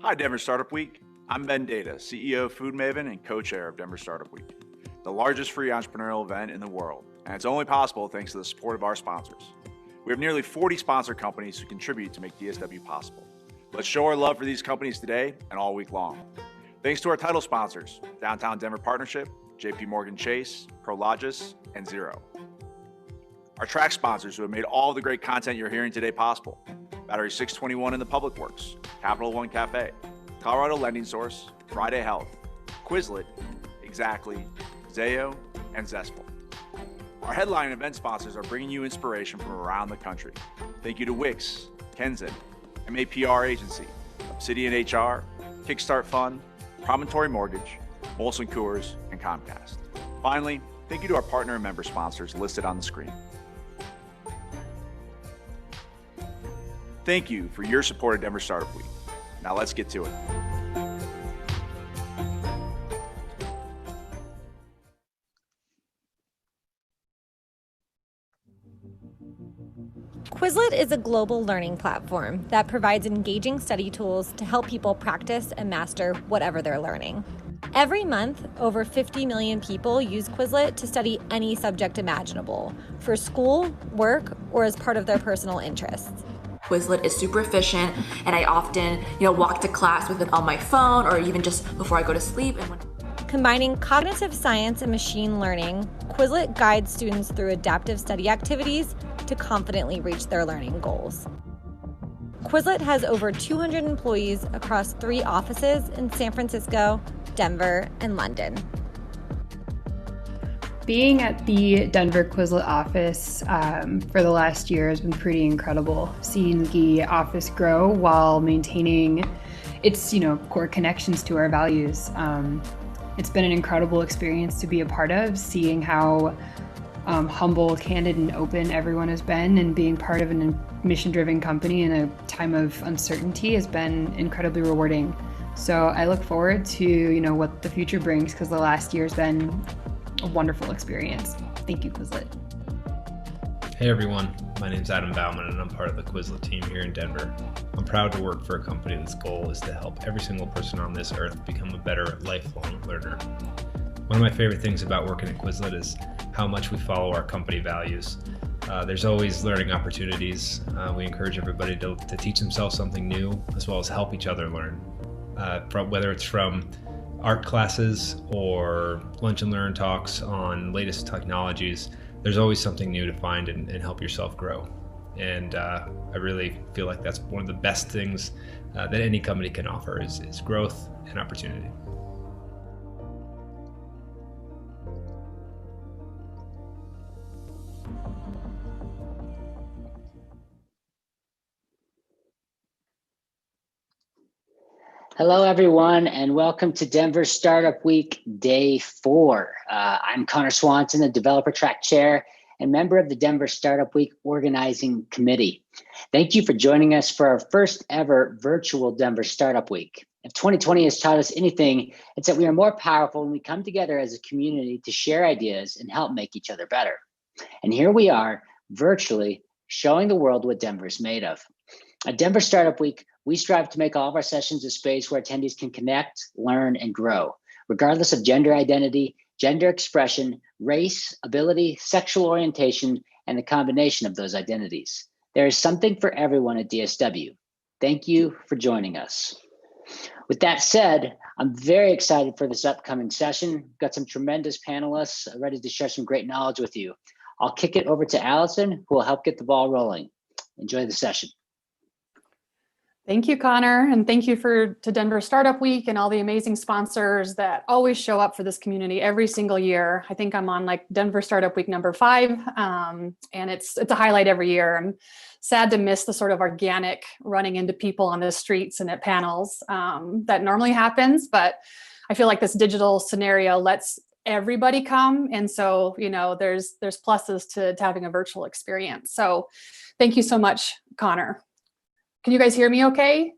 Hi, Denver Startup Week. I'm Ben Data, CEO of Food Maven and co-chair of Denver Startup Week, the largest free entrepreneurial event in the world, and it's only possible thanks to the support of our sponsors. We have nearly 40 sponsor companies who contribute to make DSW possible. Let's show our love for these companies today and all week long. Thanks to our title sponsors, Downtown Denver Partnership, JP Morgan Chase, Prologis, and Xero. Our track sponsors who have made all the great content you're hearing today possible: Battery 621 in the Public Works, Capital One Cafe, Colorado Lending Source, Friday Health, Quizlet, Exactly, Zayo, and Zestful. Our headline event sponsors are bringing you inspiration from around the country. Thank you to Wix, Kenzen, MAPR Agency, Obsidian HR, Kickstart Fund, Promontory Mortgage, Molson Coors, and Comcast. Finally, thank you to our partner and member sponsors listed on the screen. Thank you for your support of Denver Startup Week. Now let's get to it. Quizlet is a global learning platform that provides engaging study tools to help people practice and master whatever they're learning. Every month, over 50 million people use Quizlet to study any subject imaginable, for school, work, or as part of their personal interests. Quizlet is super efficient, and I often, walk to class with it on my phone or even just before I go to sleep. Combining cognitive science and machine learning, Quizlet guides students through adaptive study activities to confidently reach their learning goals. Quizlet has over 200 employees across 3 offices in San Francisco, Denver, and London. Being at the Denver Quizlet office for the last year has been pretty incredible. Seeing the office grow while maintaining its, core connections to our values. It's been an incredible experience to be a part of, seeing how humble, candid, and open everyone has been, and being part of a mission-driven company in a time of uncertainty has been incredibly rewarding. So I look forward to, what the future brings, because the last year has been a wonderful experience. Thank you, Quizlet. Hey everyone, my name's Adam Bauman and I'm part of the Quizlet team here in Denver. I'm proud to work for a company that's goal is to help every single person on this earth become a better lifelong learner. One of my favorite things about working at Quizlet is how much we follow our company values. There's always learning opportunities. We encourage everybody to teach themselves something new, as well as help each other learn. Whether it's from art classes or lunch and learn talks on latest technologies, there's always something new to find and help yourself grow. And I really feel like that's one of the best things that any company can offer is growth and opportunity. Hello, everyone, and welcome to Denver Startup Week, Day 4. I'm Connor Swanson, the Developer Track Chair and member of the Denver Startup Week Organizing Committee. Thank you for joining us for our first ever virtual Denver Startup Week. If 2020 has taught us anything, it's that we are more powerful when we come together as a community to share ideas and help make each other better. And here we are, virtually, showing the world what Denver is made of. At Denver Startup Week, we strive to make all of our sessions a space where attendees can connect, learn, and grow, regardless of gender identity, gender expression, race, ability, sexual orientation, and the combination of those identities. There is something for everyone at DSW. Thank you for joining us. With that said, I'm very excited for this upcoming session. We've got some tremendous panelists ready to share some great knowledge with you. I'll kick it over to Allison, who will help get the ball rolling. Enjoy the session. Thank you, Connor, and thank you to Denver Startup Week and all the amazing sponsors that always show up for this community every single year. I think I'm on Denver Startup Week number 5, and it's a highlight every year. I'm sad to miss the sort of organic running into people on the streets and at panels that normally happens, but I feel like this digital scenario lets everybody come, and so there's pluses to having a virtual experience. So thank you so much, Connor. Can you guys hear me okay?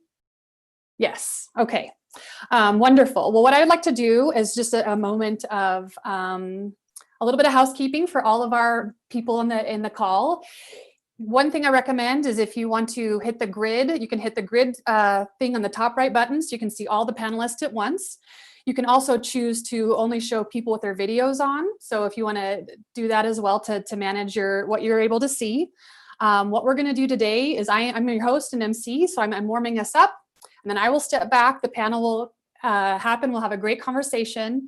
Yes, okay. Wonderful. Well, what I'd like to do is just a moment of a little bit of housekeeping for all of our people in the call. One thing I recommend is if you want to hit the grid, you can hit the grid thing on the top right button so you can see all the panelists at once. You can also choose to only show people with their videos on. So if you want to do that as well to manage what you're able to see. What we're going to do today is I'm your host and MC, so I'm warming us up, and then I will step back. The panel will happen. We'll have a great conversation.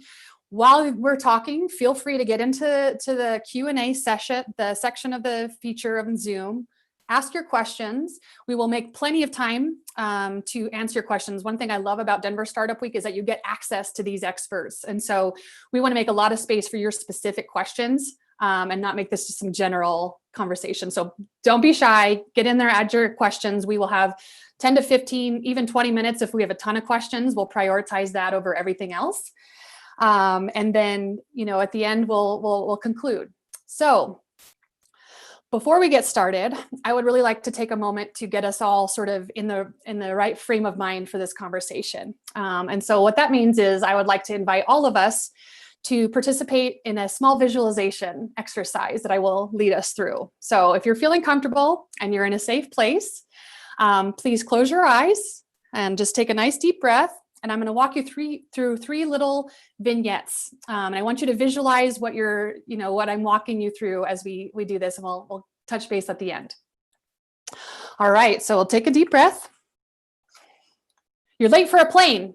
While we're talking, feel free to get into the Q&A session, the section of the feature of Zoom. Ask your questions. We will make plenty of time to answer your questions. One thing I love about Denver Startup Week is that you get access to these experts. And so we want to make a lot of space for your specific questions and not make this just some general conversation. So don't be shy, get in there, add your questions. We will have 10 to 15, even 20 minutes. If we have a ton of questions, we'll prioritize that over everything else. And then, at the end, we'll conclude. So before we get started, I would really like to take a moment to get us all sort of in the right frame of mind for this conversation. And so what that means is I would like to invite all of us to participate in a small visualization exercise that I will lead us through. So if you're feeling comfortable and you're in a safe place, please close your eyes and just take a nice deep breath. And I'm going to walk you through three little vignettes. And I want you to visualize what what I'm walking you through as we do this, and we'll touch base at the end. All right, so we'll take a deep breath. You're late for a plane.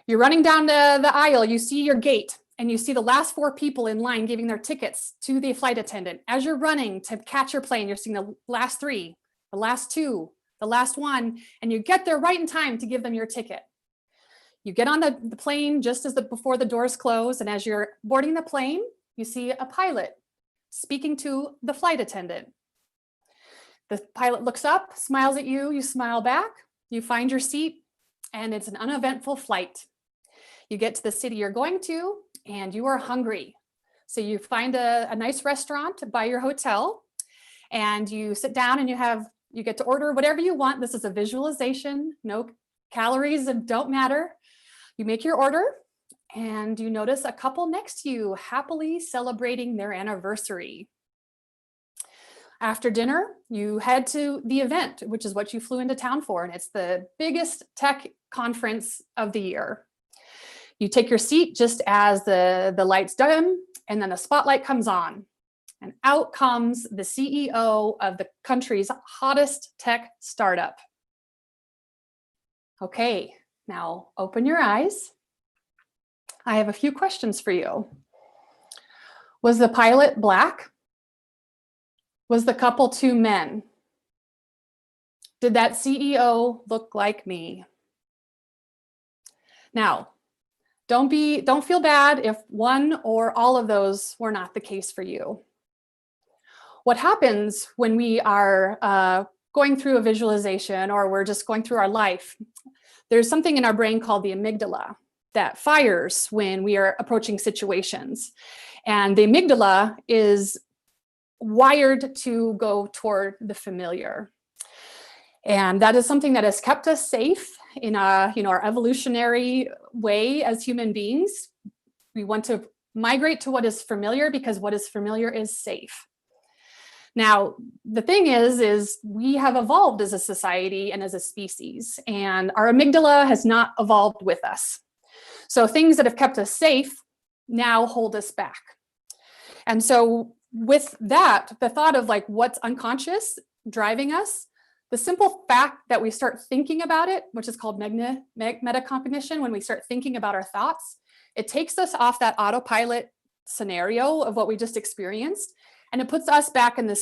You're running down the aisle. You see your gate, and you see the last 4 people in line giving their tickets to the flight attendant. As you're running to catch your plane, you're seeing the last 3, the last 2, the last 1, and you get there right in time to give them your ticket. You get on the plane just before the doors close, and as you're boarding the plane, you see a pilot speaking to the flight attendant. The pilot looks up, smiles at you, you smile back, you find your seat, and it's an uneventful flight. You get to the city you're going to, and you are hungry. So you find a nice restaurant by your hotel, and you sit down and you get to order whatever you want. This is a visualization, no calories don't matter. You make your order, and you notice a couple next to you happily celebrating their anniversary. After dinner, you head to the event, which is what you flew into town for, and it's the biggest tech conference of the year. You take your seat just as the lights dim, and then the spotlight comes on, and out comes the CEO of the country's hottest tech startup. Okay. Now, open your eyes. I have a few questions for you. Was the pilot Black? Was the couple 2 men? Did that CEO look like me? Now, don't feel bad if one or all of those were not the case for you. What happens when we are going through a visualization, or we're just going through our life? There's something in our brain called the amygdala that fires when we are approaching situations. And the amygdala is wired to go toward the familiar. And that is something that has kept us safe in our evolutionary way as human beings. We want to migrate to what is familiar because what is familiar is safe. Now, the thing is we have evolved as a society and as a species, and our amygdala has not evolved with us. So things that have kept us safe now hold us back. And so with that, the thought of what's unconscious driving us, the simple fact that we start thinking about it, which is called metacognition, when we start thinking about our thoughts, it takes us off that autopilot scenario of what we just experienced. And it puts us back in the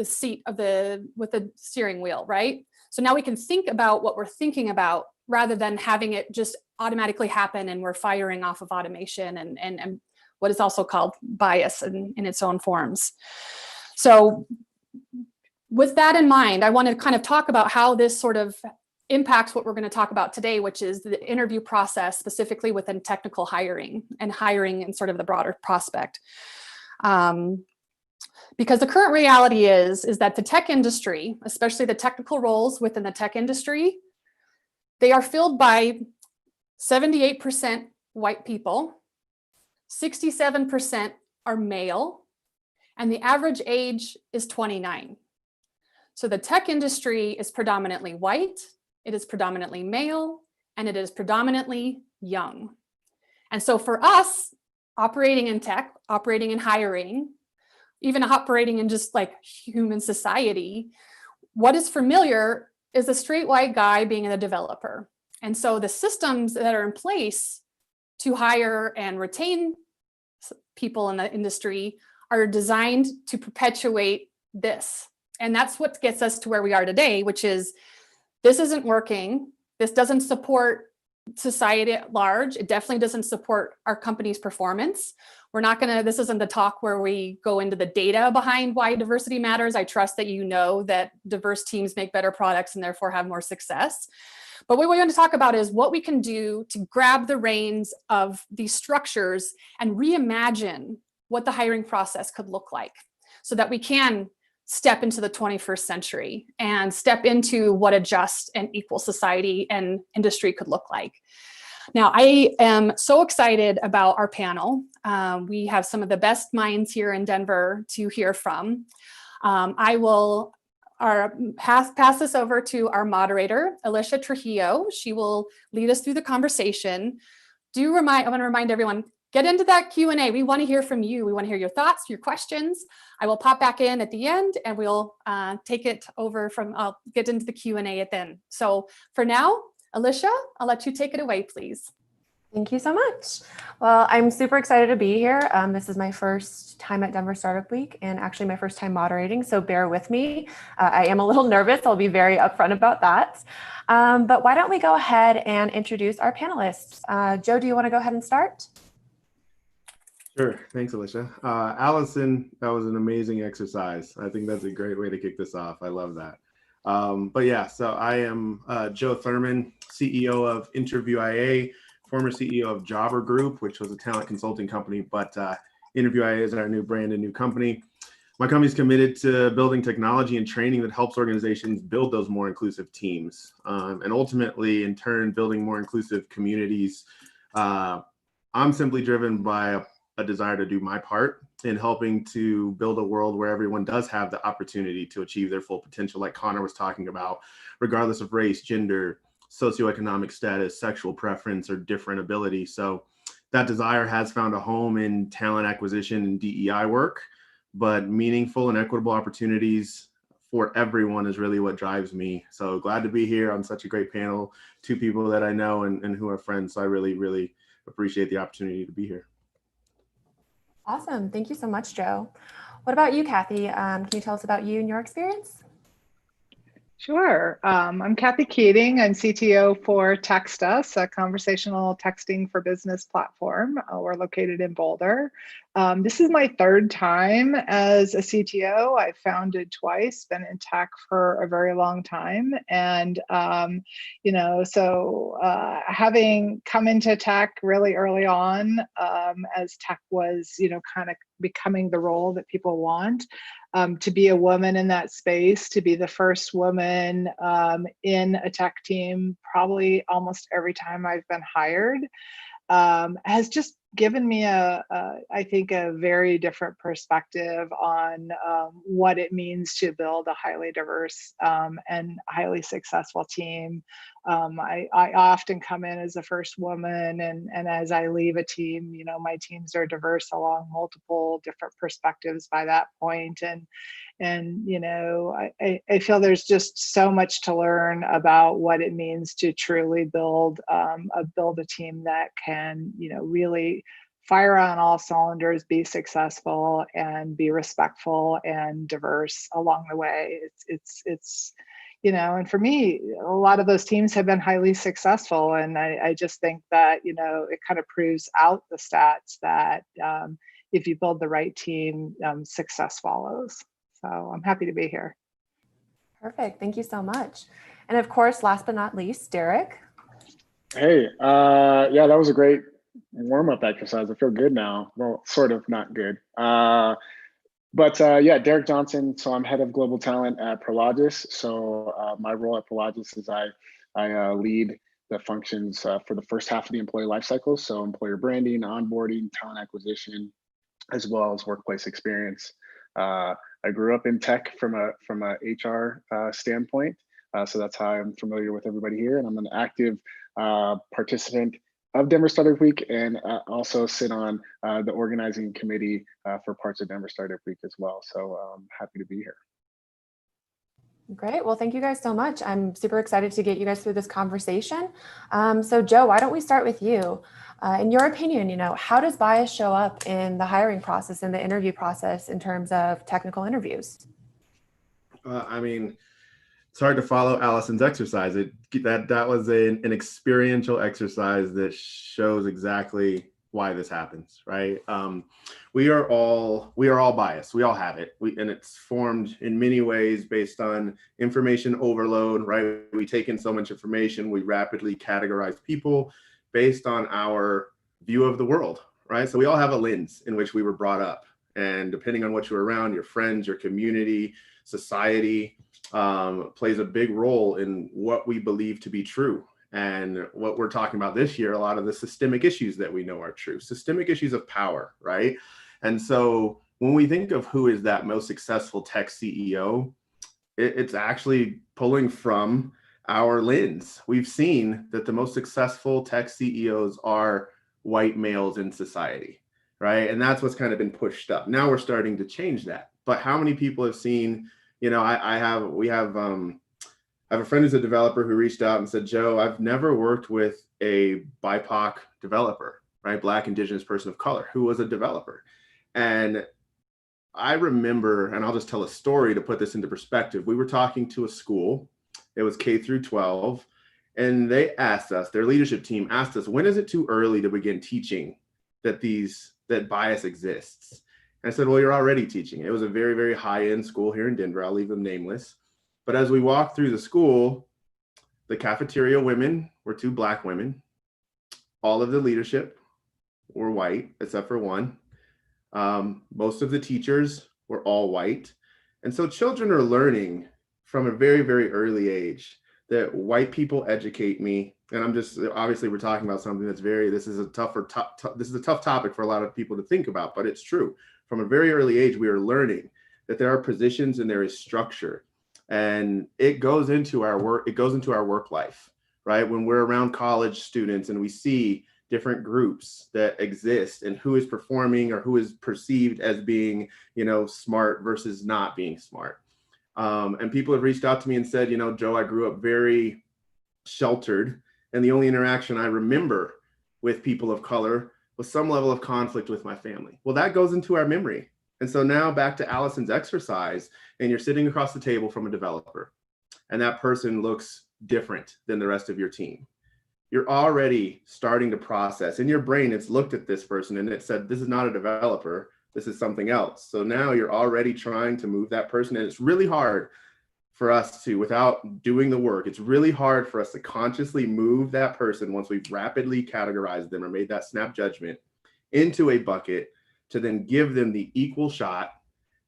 seat with the steering wheel, right? So now we can think about what we're thinking about rather than having it just automatically happen and we're firing off of automation and what is also called bias in its own forms. So with that in mind, I want to kind of talk about how this sort of impacts what we're going to talk about today, which is the interview process, specifically within technical hiring and sort of the broader prospect. Because the current reality is that the tech industry, especially the technical roles within the tech industry, they are filled by 78% white people, 67% are male, and the average age is 29. So the tech industry is predominantly white, it is predominantly male, and it is predominantly young. And so for us, operating in tech, operating in hiring, even operating in just like human society, what is familiar is a straight white guy being a developer. And so the systems that are in place to hire and retain people in the industry are designed to perpetuate this. And that's what gets us to where we are today, which is this isn't working. This doesn't support society at large. It definitely doesn't support our company's performance. We're not gonna, this isn't the talk where we go into the data behind why diversity matters. I trust that you know that diverse teams make better products and therefore have more success. But what we want to talk about is what we can do to grab the reins of these structures and reimagine what the hiring process could look like so that we can step into the 21st century and step into what a just and equal society and industry could look like. Now, I am so excited about our panel. We have some of the best minds here in Denver to hear from. I will pass this over to our moderator, Alicia Trujillo. She will lead us through the conversation. I want to remind everyone, get into that Q&A. We want to hear from you. We want to hear your thoughts, your questions. I will pop back in at the end and we'll take it over I'll get into the Q&A at then. So for now, Alicia, I'll let you take it away, please. Thank you so much. Well, I'm super excited to be here. This is my first time at Denver Startup Week and actually my first time moderating, so bear with me. I am a little nervous. I'll be very upfront about that. But why don't we go ahead and introduce our panelists. Joe, do you want to go ahead and start? Sure. Thanks, Alicia. Allison, that was an amazing exercise. I think that's a great way to kick this off. I love that. But yeah, so I am Joe Thurman, CEO of Interview IA, former CEO of Jobber Group, which was a talent consulting company, but Interview IA is our new brand and new company. My company's committed to building technology and training that helps organizations build those more inclusive teams, and ultimately, in turn, building more inclusive communities. I'm simply driven by a desire to do my part in helping to build a world where everyone does have the opportunity to achieve their full potential, like Connor was talking about, regardless of race, gender, socioeconomic status, sexual preference, or different ability. So that desire has found a home in talent acquisition and DEI work, but meaningful and equitable opportunities for everyone is really what drives me. So glad to be here on such a great panel, two people that I know and who are friends. So I really, really appreciate the opportunity to be here. Awesome. Thank you so much, Joe. What about you, Kathy? Can you tell us about you and your experience? Sure. I'm Kathy Keating. I'm CTO for TextUs, a conversational texting for business platform. We're located in Boulder. This is my third time as a CTO. I've founded twice, been in tech for a very long time. And, having come into tech really early on, as tech was, kind of becoming the role that people want, to be a woman in that space, to be the first woman in a tech team, probably almost every time I've been hired, has just given me I think a very different perspective on what it means to build a highly diverse and highly successful team. I often come in as the first woman, and as I leave a team, my teams are diverse along multiple different perspectives by that point. And I feel there's just so much to learn about what it means to truly build a team that can, really fire on all cylinders, be successful, and be respectful and diverse along the way. It's and for me, a lot of those teams have been highly successful, and I just think that it kind of proves out the stats that if you build the right team, success follows. So I'm happy to be here. Perfect. Thank you so much. And of course, last but not least, Derek. Hey, yeah, that was a great warm-up exercise. I feel good now. Well, sort of not good. Yeah, Derek Johnson. So I'm head of global talent at Prologis. So my role at Prologis is I lead the functions for the first half of the employee life cycle. So employer branding, onboarding, talent acquisition, as well as workplace experience. I grew up in tech from a HR standpoint. So that's how I'm familiar with everybody here. And I'm an active participant of Denver Startup Week, and also sit on the organizing committee for parts of Denver Startup Week as well. So I'm happy to be here. Great. Well, thank you guys so much. I'm super excited to get you guys through this conversation. So Joe, why don't we start with you? In your opinion, how does bias show up in the hiring process and the interview process in terms of technical interviews? I mean, it's hard to follow Allison's exercise. That was an experiential exercise that shows exactly why this happens, right? We are all biased. We all have it, and it's formed in many ways based on information overload, right? We take in so much information, we rapidly categorize people based on our view of the world, right? So we all have a lens in which we were brought up, and depending on what you're around, your friends, your community, society, plays a big role in what we believe to be true. And what we're talking about this year, a lot of the systemic issues that we know are true, systemic issues of power, right? And so when we think of who is that most successful tech CEO, it's actually pulling from our lens. We've seen that the most successful tech CEOs are white males in society, right? And that's what's kind of been pushed up. Now we're starting to change that. But how many people have seen, I have a friend who's a developer who reached out and said, Joe, I've never worked with a BIPOC developer, right? Black, Indigenous person of color who was a developer. And I remember, and I'll just tell a story to put this into perspective. We were talking to a school, it was K through 12, and they asked us, their leadership team asked us, when is it too early to begin teaching that bias exists? And I said, well, you're already teaching. It was a very, very high-end school here in Denver. I'll leave them nameless. But as we walked through the school, the cafeteria women were 2 Black women. All of the leadership were white, except for one. Most of the teachers were all white. And so children are learning from a very, very early age that white people educate me. And obviously we're talking about something this is a tough topic for a lot of people to think about, but it's true. From a very early age, we are learning that there are positions and there is structure. And it goes into our work life, right? When we're around college students and we see different groups that exist and who is performing or who is perceived as being, smart versus not being smart. And people have reached out to me and said, Joe, I grew up very sheltered. And the only interaction I remember with people of color was some level of conflict with my family. Well, that goes into our memory. And so now back to Allison's exercise, and you're sitting across the table from a developer, and that person looks different than the rest of your team. You're already starting to process. In your brain, it's looked at this person and it said, this is not a developer, this is something else. So now you're already trying to move that person. And it's really hard for us to, without doing the work, it's really hard for us to consciously move that person once we've rapidly categorized them or made that snap judgment into a bucket to then give them the equal shot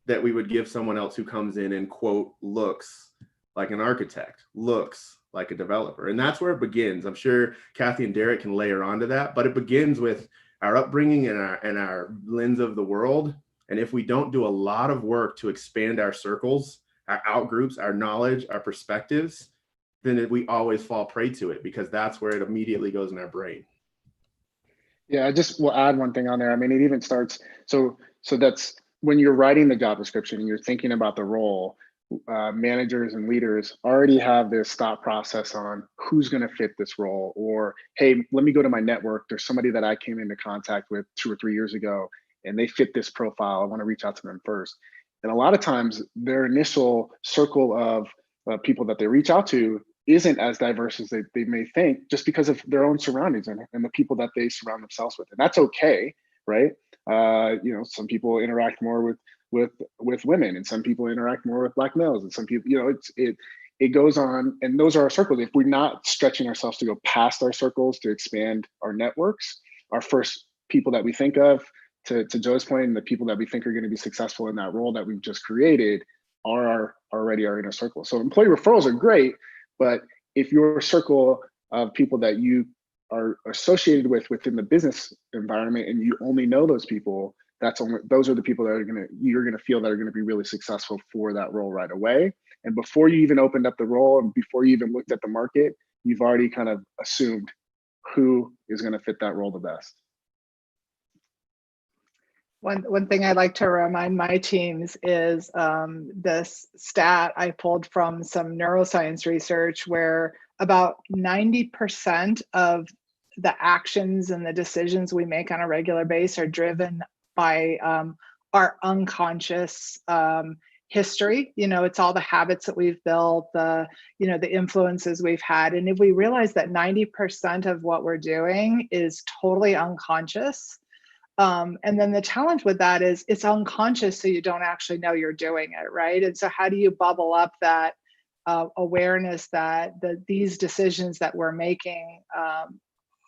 that we would give someone else who comes in and, quote, looks like an architect, looks like a developer. And that's where it begins. I'm sure Kathy and Derek can layer onto that, but it begins with our upbringing and our lens of the world. And if we don't do a lot of work to expand our circles, our outgroups, our knowledge, our perspectives, then we always fall prey to it because that's where it immediately goes in our brain. Yeah, I just will add one thing on there. I mean, it even starts, so that's when you're writing the job description and you're thinking about the role, managers and leaders already have this thought process on who's going to fit this role, or, hey, let me go to my network. There's somebody that I came into contact with 2 or 3 years ago, and they fit this profile. I want to reach out to them first. And a lot of times their initial circle of people that they reach out to isn't as diverse as they may think, just because of their own surroundings and the people that they surround themselves with. And that's okay, right? Some people interact more with women, and some people interact more with Black males, and some people, it goes on, and those are our circles. If we're not stretching ourselves to go past our circles to expand our networks, our first people that we think of, to Joe's point, and the people that we think are going to be successful in that role that we've just created are already our inner circle. So employee referrals are great, but if your circle of people that you are associated with within the business environment and you only know those people, those are the people that you're gonna feel that are gonna be really successful for that role right away. And before you even opened up the role and before you even looked at the market, you've already kind of assumed who is gonna fit that role the best. One thing I like to remind my teams is this stat I pulled from some neuroscience research where about 90% of the actions and the decisions we make on a regular basis are driven by our unconscious history. It's all the habits that we've built, the influences we've had. And if we realize that 90% of what we're doing is totally unconscious, and then the challenge with that is it's unconscious, so you don't actually know you're doing it, right? And so how do you bubble up that awareness that these decisions that we're making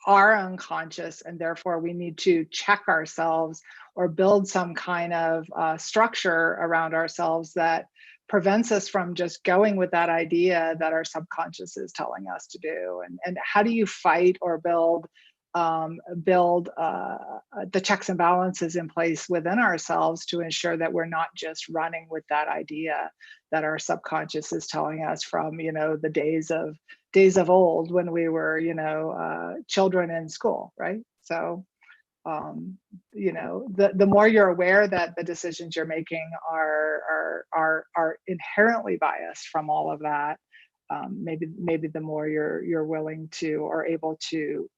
are unconscious, and therefore we need to check ourselves or build some kind of structure around ourselves that prevents us from just going with that idea that our subconscious is telling us to do. And how do you fight or build the checks and balances in place within ourselves to ensure that we're not just running with that idea that our subconscious is telling us from the days of old when we were children in school, right? So the more you're aware that the decisions you're making are inherently biased from all of that, maybe the more you're willing to or able to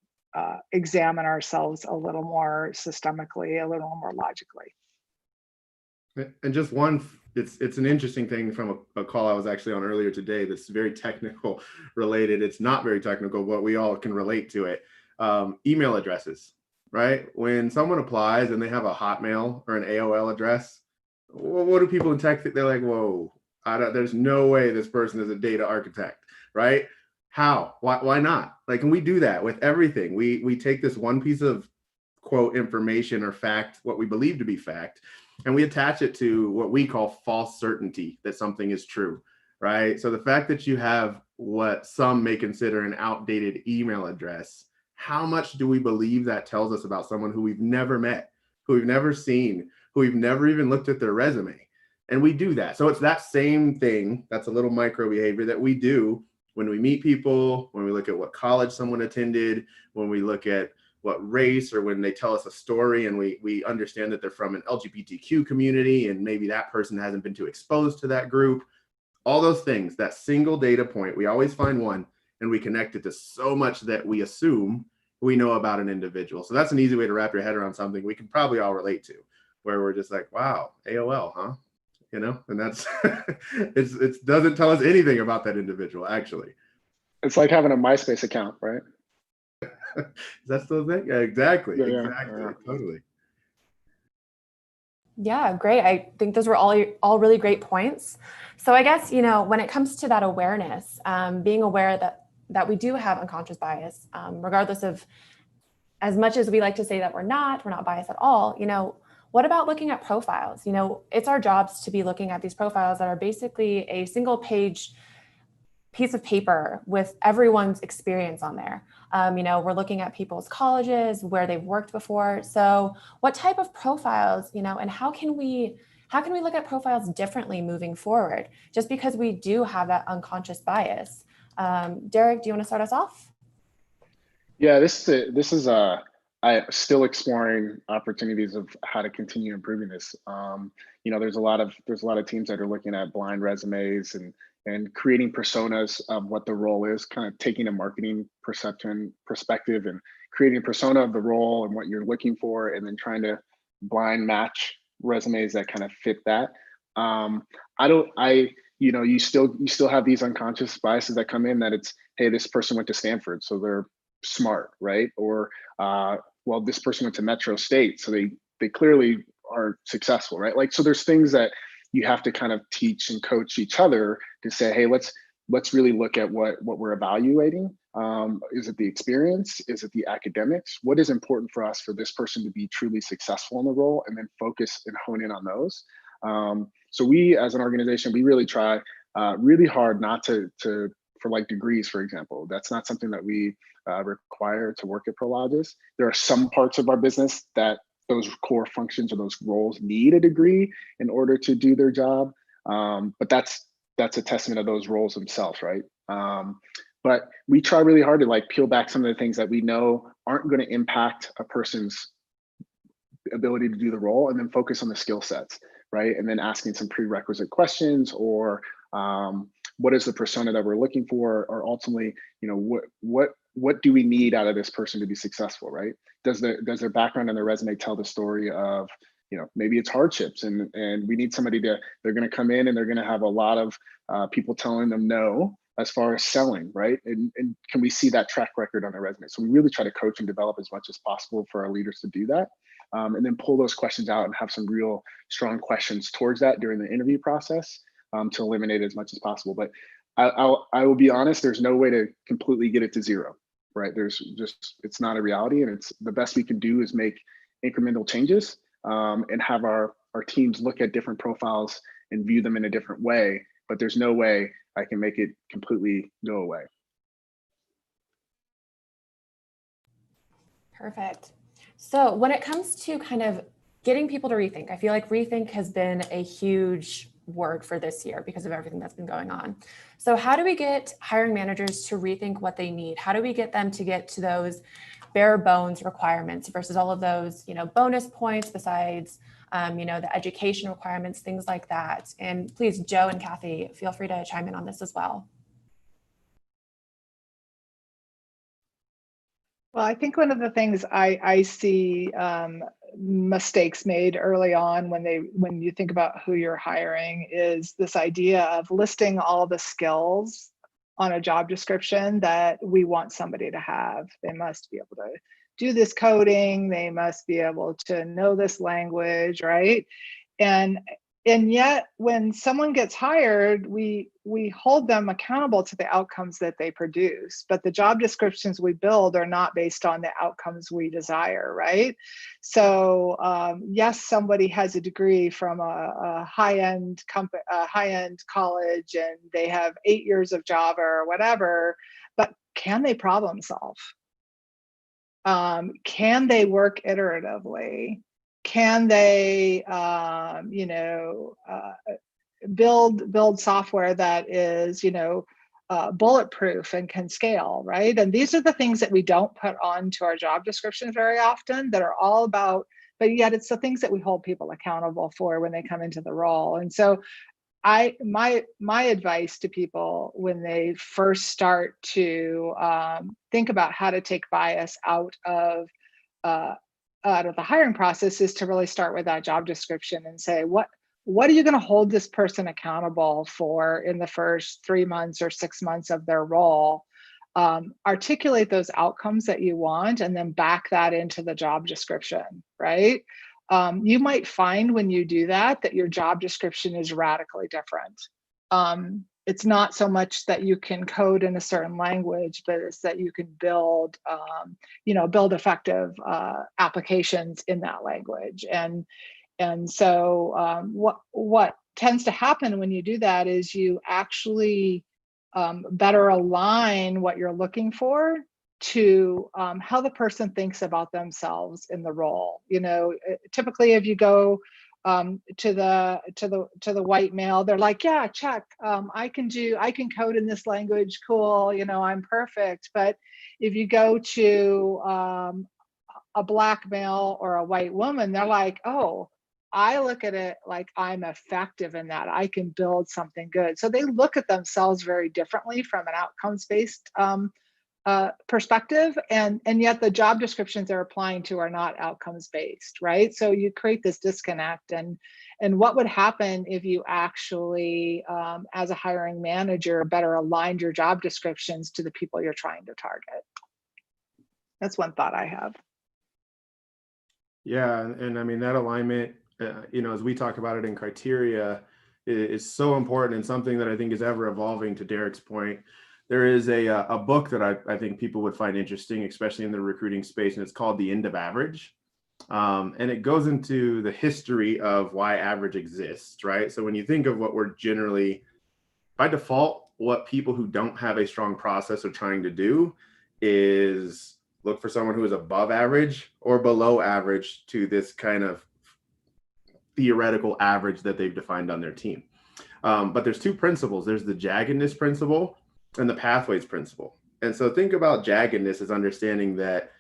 examine ourselves a little more systemically, a little more logically. And just it's an interesting thing from a call I was actually on earlier today that's very technical related. It's not very technical, but we all can relate to it. Email addresses, right? When someone applies and they have a Hotmail or an AOL address, what do people in tech think? They're like, whoa, there's no way this person is a data architect, right? How? Why not? Like, can we do that with everything? We take this one piece of quote information or fact, what we believe to be fact, and we attach it to what we call false certainty that something is true, right? So the fact that you have what some may consider an outdated email address, how much do we believe that tells us about someone who we've never met, who we've never seen, who we've never even looked at their resume? And we do that. So it's that same thing, that's a little micro behavior that we do when we meet people, when we look at what college someone attended, when we look at what race, or when they tell us a story and we understand that they're from an LGBTQ community and maybe that person hasn't been too exposed to that group. All those things, that single data point, we always find one and we connect it to so much that we assume we know about an individual. So that's an easy way to wrap your head around something we can probably all relate to, where we're just like, wow, AOL, huh? And that's it doesn't tell us anything about that individual, actually. It's like having a MySpace account, right? Is that still a thing? Yeah, exactly. Yeah. Totally. Yeah, great. I think those were all really great points. So I guess, when it comes to that awareness, being aware that we do have unconscious bias, regardless of, as much as we like to say that we're not biased at all, what about looking at profiles? It's our jobs to be looking at these profiles that are basically a single page piece of paper with everyone's experience on there. We're looking at people's colleges, where they've worked before. So what type of profiles, and how can we look at profiles differently moving forward, just because we do have that unconscious bias? Derek, do you want to start us off? Yeah, this is I still exploring opportunities of how to continue improving this. There's a lot of teams that are looking at blind resumes and creating personas of what the role is, kind of taking a marketing perspective and creating a persona of the role and what you're looking for, and then trying to blind match resumes that kind of fit that. You still have these unconscious biases that come in, that it's, hey, this person went to Stanford, so they're smart, right? Or well, this person went to Metro State, so they clearly are successful, right? Like, so there's things that you have to kind of teach and coach each other to say, hey, let's really look at what we're evaluating. Is it the experience? Is it the academics? What is important for us for this person to be truly successful in the role, and then focus and hone in on those. So we, as an organization, we really try really hard not to for like degrees, for example. That's not something that we require to work at Prologis. There are some parts of our business that those core functions or those roles need a degree in order to do their job. But that's a testament of those roles themselves, right? But we try really hard to like peel back some of the things that we know aren't going to impact a person's ability to do the role, and then focus on the skill sets, right? And then asking some prerequisite questions, or what is the persona that we're looking for, or ultimately, you know, what do we need out of this person to be successful, right? Does their background and their resume tell the story of, you know, maybe it's hardships, and we need somebody they're going to come in and they're going to have a lot of people telling them no as far as selling, right? And can we see that track record on their resume? So we really try to coach and develop as much as possible for our leaders to do that. And then pull those questions out and have some real strong questions towards that during the interview process, to eliminate as much as possible. But I will be honest, there's no way to completely get it to zero, right? It's not a reality, and it's the best we can do is make incremental changes, and have our teams look at different profiles and view them in a different way. But there's no way I can make it completely go away. Perfect. So when it comes to kind of getting people to rethink, I feel like rethink has been a huge word for this year because of everything that's been going on. So how do we get hiring managers to rethink what they need? How do we get them to get to those bare bones requirements versus all of those, you know, bonus points besides, you know, the education requirements, things like that? And please, Joe and Kathy, feel free to chime in on this as well. Well, I think one of the things I see mistakes made early on when you think about who you're hiring is this idea of listing all the skills on a job description that we want somebody to have. They must be able to do this coding. They must be able to know this language, right? And yet when someone gets hired, we hold them accountable to the outcomes that they produce, but the job descriptions we build are not based on the outcomes we desire, right? So yes, somebody has a degree from a high-end college and they have 8 years of Java or whatever, but can they problem solve? Can they work iteratively? Can they, build software that is, bulletproof and can scale, right? And these are the things that we don't put onto our job descriptions very often that are all about, but yet it's the things that we hold people accountable for when they come into the role. And so my advice to people when they first start to think about how to take bias out of the hiring process is to really start with that job description and say, what are you going to hold this person accountable for in the first 3 months or 6 months of their role? Articulate those outcomes that you want and then back that into the job description, right? You might find when you do that your job description is radically different. It's not so much that you can code in a certain language, but it's that you can build effective applications in that language. And so what tends to happen when you do that is you actually better align what you're looking for to how the person thinks about themselves in the role. Typically if you go to the white male, they're like, yeah, check. I can code in this language. Cool. I'm perfect. But if you go to a black male or a white woman, they're like, oh, I look at it like I'm effective in that. I can build something good. So they look at themselves very differently from an outcomes-based perspective, and yet the job descriptions they're applying to are not outcomes based, right? So you create this disconnect. And what would happen if you actually, as a hiring manager, better aligned your job descriptions to the people you're trying to target? That's one thought I have. Yeah, and I mean that alignment, as we talk about it in criteria, is so important and something that I think is ever evolving. To Derek's point, there is a book that I think people would find interesting, especially in the recruiting space, and it's called The End of Average. And it goes into the history of why average exists, right? So when you think of what we're generally, by default, what people who don't have a strong process are trying to do is look for someone who is above average or below average to this kind of theoretical average that they've defined on their team. But there's two principles. There's the jaggedness principle and the pathways principle. And so think about jaggedness as understanding that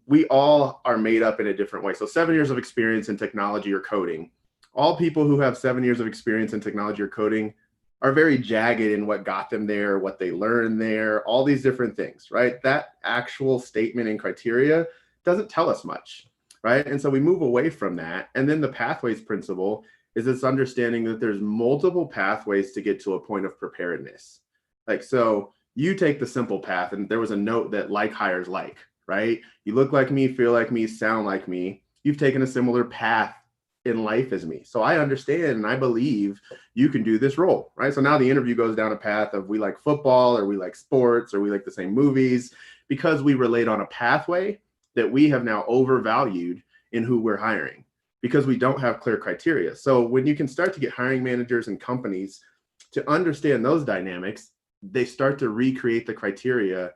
we all are made up in a different way. So 7 years of experience in technology or coding, all people who have 7 years of experience in technology or coding are very jagged in what got them there, what they learned there, all these different things, right? That actual statement and criteria doesn't tell us much, right? And so we move away from that. And then the pathways principle is this understanding that there's multiple pathways to get to a point of preparedness. Like, so you take the simple path, and there was a note that like hires like, right? You look like me, feel like me, sound like me. You've taken a similar path in life as me. So I understand and I believe you can do this role, right? So now the interview goes down a path of we like football or we like sports or we like the same movies because we relate on a pathway that we have now overvalued in who we're hiring because we don't have clear criteria. So when you can start to get hiring managers and companies to understand those dynamics, they start to recreate the criteria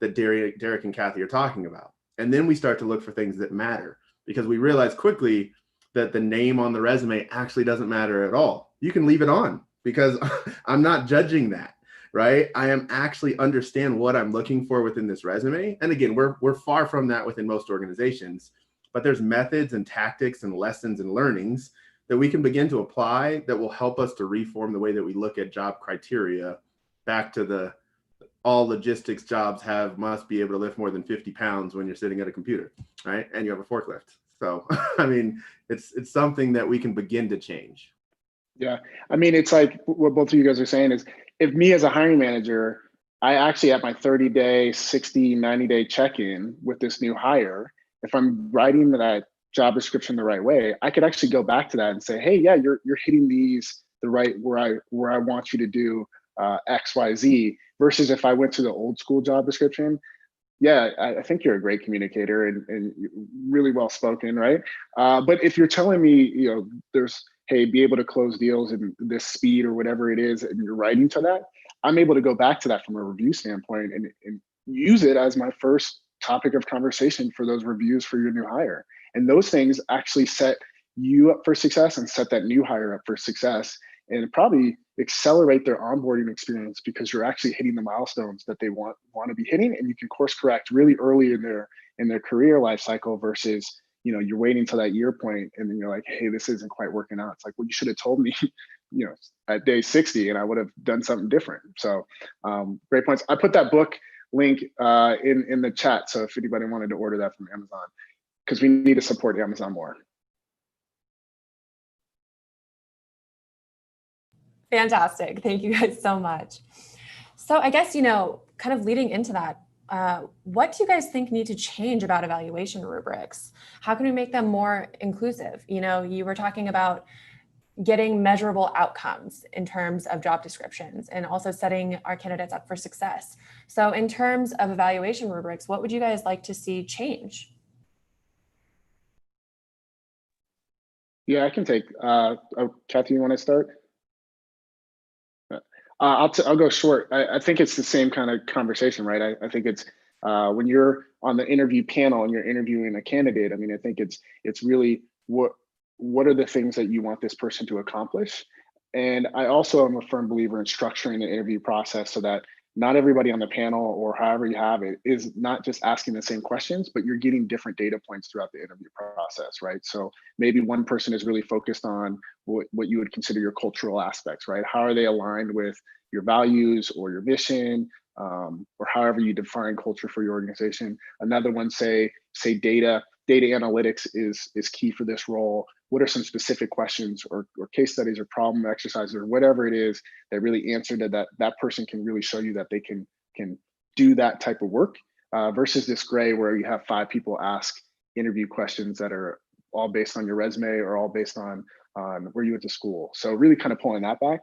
that Derek and Kathy are talking about. And then we start to look for things that matter because we realize quickly that the name on the resume actually doesn't matter at all. You can leave it on because I'm not judging that, right? I am actually understand what I'm looking for within this resume. And again, we're far from that within most organizations, but there's methods and tactics and lessons and learnings that we can begin to apply that will help us to reform the way that we look at job criteria back to the all logistics jobs must be able to lift more than 50 pounds when you're sitting at a computer, right? And you have a forklift. So, I mean, it's something that we can begin to change. Yeah. I mean, it's like what both of you guys are saying is if me as a hiring manager, I actually have my 30-day, 60, 90-day check-in with this new hire. If I'm writing that job description the right way, I could actually go back to that and say, hey, yeah, you're hitting these the right where I want you to do X, Y, Z, versus if I went to the old school job description. Yeah, I think you're a great communicator and really well spoken, right? But if you're telling me, there's, hey, be able to close deals in this speed or whatever it is, and you're writing to that, I'm able to go back to that from a review standpoint and use it as my first topic of conversation for those reviews for your new hire. And those things actually set you up for success and set that new hire up for success, and probably accelerate their onboarding experience because you're actually hitting the milestones that they want to be hitting, and you can course correct really early in their career life cycle versus you're waiting till that year point and then you're like, hey, this isn't quite working out. It's like, well, you should have told me at day 60 and I would have done something different. So great points. I put that book link in the chat, so if anybody wanted to order that from Amazon, because we need to support Amazon more. Fantastic. Thank you guys so much. So I guess, kind of leading into that, what do you guys think need to change about evaluation rubrics? How can we make them more inclusive? You were talking about getting measurable outcomes in terms of job descriptions and also setting our candidates up for success. So in terms of evaluation rubrics, what would you guys like to see change? Yeah, I can take, Kathy, you want to start? I'll go short. I think it's the same kind of conversation, right? I think it's when you're on the interview panel and you're interviewing a candidate. I mean, I think it's really what are the things that you want this person to accomplish? And I also am a firm believer in structuring the interview process so that not everybody on the panel or however you have it is not just asking the same questions, but you're getting different data points throughout the interview process, right? So maybe one person is really focused on what you would consider your cultural aspects, right? How are they aligned with your values or your mission, or however you define culture for your organization? Another one, say data analytics is key for this role. What are some specific questions or case studies or problem exercises or whatever it is that really answer that person can really show you that they can do that type of work, versus this gray where you have 5 people ask interview questions that are all based on your resume or all based on where you went to school. So really kind of pulling that back.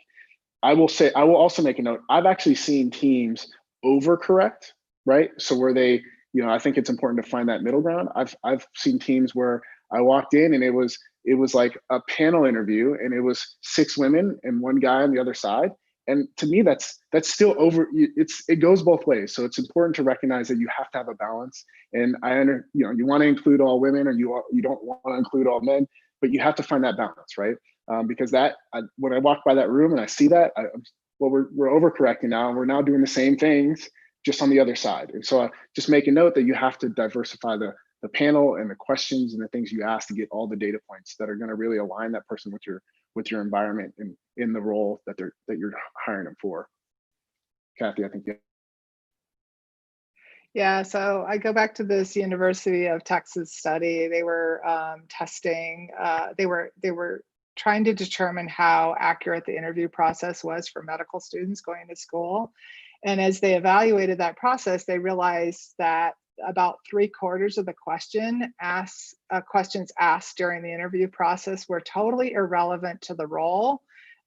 I will also make a note. I've actually seen teams overcorrect, right? So where they, I think it's important to find that middle ground. I've seen teams where I walked in and it was like a panel interview and it was 6 women and 1 guy on the other side. And to me, that's still it goes both ways. So it's important to recognize that you have to have a balance. And you want to include all women, or you don't want to include all men, but you have to find that balance, right? Because when I walk by that room and I see that, we're overcorrecting now, and we're now doing the same things just on the other side. And so just make a note that you have to diversify the panel and the questions and the things you ask to get all the data points that are going to really align that person with your environment and in the role that you're hiring them for. Kathy, I think you. Yeah, so I go back to this University of Texas study. They were testing. They were trying to determine how accurate the interview process was for medical students going to school. And as they evaluated that process, they realized that about 3/4 of the questions asked during the interview process were totally irrelevant to the role,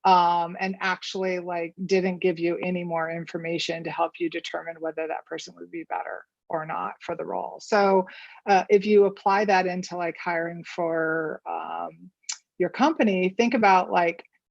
and actually didn't give you any more information to help you determine whether that person would be better or not for the role. So if you apply that into hiring for your company, think about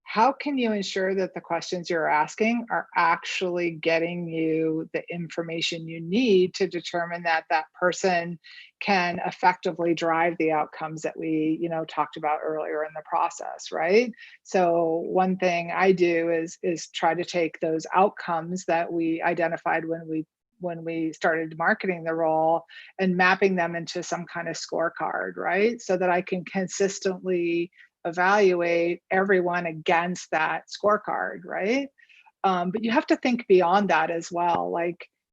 how can you ensure that the questions you're asking are actually getting you the information you need to determine that that person can effectively drive the outcomes that we talked about earlier in the process, right? So one thing I do is try to take those outcomes that we identified when we started marketing the role and mapping them into some kind of scorecard, right? So that I can consistently evaluate everyone against that scorecard, right? But you have to think beyond that as well.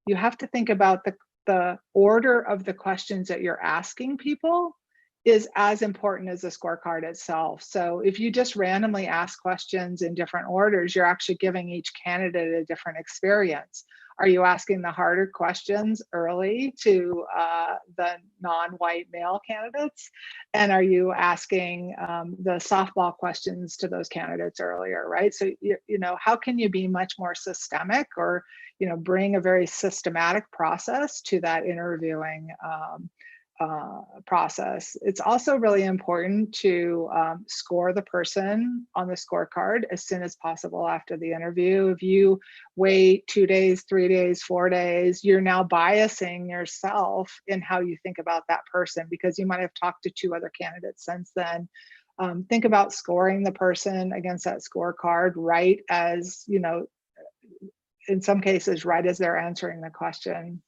You have to think about the order of the questions that you're asking people is as important as the scorecard itself. So if you just randomly ask questions in different orders, you're actually giving each candidate a different experience. Are you asking the harder questions early to the non-white male candidates? And are you asking the softball questions to those candidates earlier, right? So, how can you be much more systemic or, bring a very systematic process to that interviewing process? It's also really important to score the person on the scorecard as soon as possible after the interview. If you wait 2 days, 3 days, 4 days, you're now biasing yourself in how you think about that person because you might have talked to 2 other candidates since then. Think about scoring the person against that scorecard right as, in some cases, right as they're answering the question.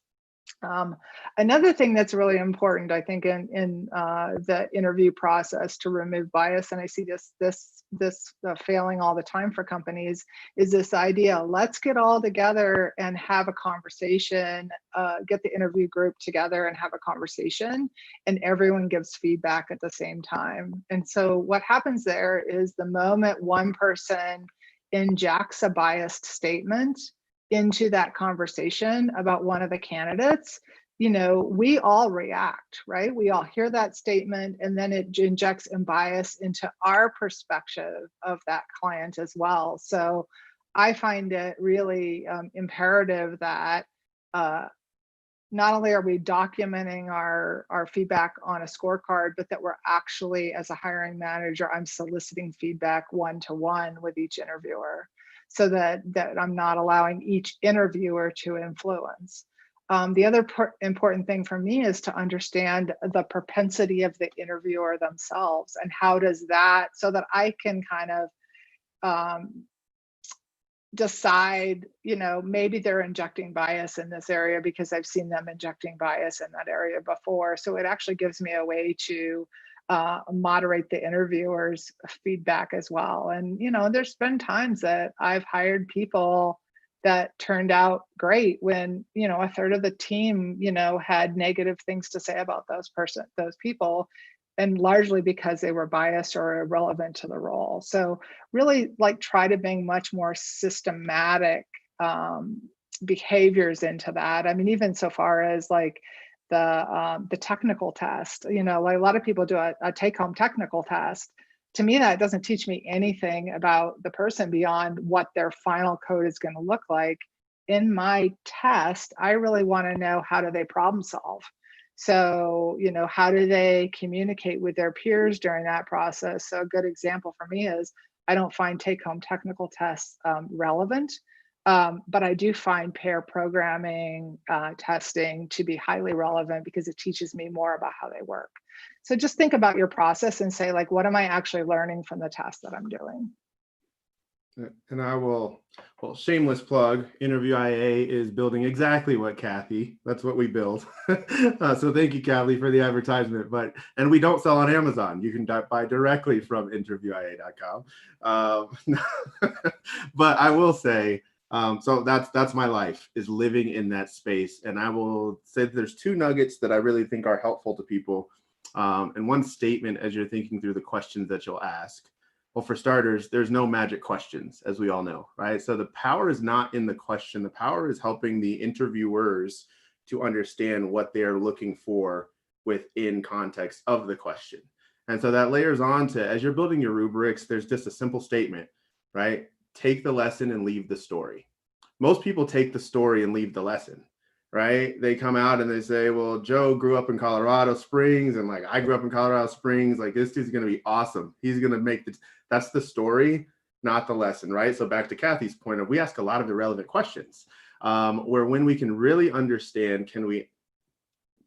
Another thing that's really important, I think, in the interview process to remove bias, and I see this failing all the time for companies, is this idea: let's get all together and have a conversation, get the interview group together and have a conversation, and everyone gives feedback at the same time. And so what happens there is the moment one person injects a biased statement into that conversation about one of the candidates, we all react, right? We all hear that statement, and then it injects bias into our perspective of that client as well. So I find it really imperative that not only are we documenting our feedback on a scorecard, but that we're actually, as a hiring manager, I'm soliciting feedback one-to-one with each interviewer, so that I'm not allowing each interviewer to influence. The other important thing for me is to understand the propensity of the interviewer themselves, and how does that, so that I can kind of decide, maybe they're injecting bias in this area because I've seen them injecting bias in that area before. So it actually gives me a way to moderate the interviewers' feedback as well. And, there's been times that I've hired people that turned out great when, a third of the team, had negative things to say about those people, and largely because they were biased or irrelevant to the role. So really try to bring much more systematic behaviors into that. I mean, even so far as the technical test, a lot of people do a take-home technical test. To me, that doesn't teach me anything about the person beyond what their final code is going to look like. In my test, I really want to know, how do they problem solve? So, how do they communicate with their peers during that process? So a good example for me is I don't find take-home technical tests relevant, but I do find pair programming testing to be highly relevant because it teaches me more about how they work. So just think about your process and say, like, what am I actually learning from the test that I'm doing? And I will, well, shameless plug, Interview IA is building exactly what Kathy, that's what we build. So thank you, Kathy, for the advertisement. And we don't sell on Amazon. You can buy directly from interviewia.com. But I will say, so that's my life, is living in that space. And I will say that there's two nuggets that I really think are helpful to people. And one statement as you're thinking through the questions that you'll ask. Well, for starters, there's no magic questions, as we all know, right? So the power is not in the question. The power is helping the interviewers to understand what they're looking for within context of the question. And so that layers on to, as you're building your rubrics, there's just a simple statement, right? Take the lesson and leave the story. Most people take the story and leave the lesson, right? They come out and they say, well, Joe grew up in Colorado Springs, and like, I grew up in Colorado Springs. Like, this dude's going to be awesome. He's going to make that's the story, not the lesson, right? So back to Kathy's point of, we ask a lot of irrelevant questions, where when we can really understand, can we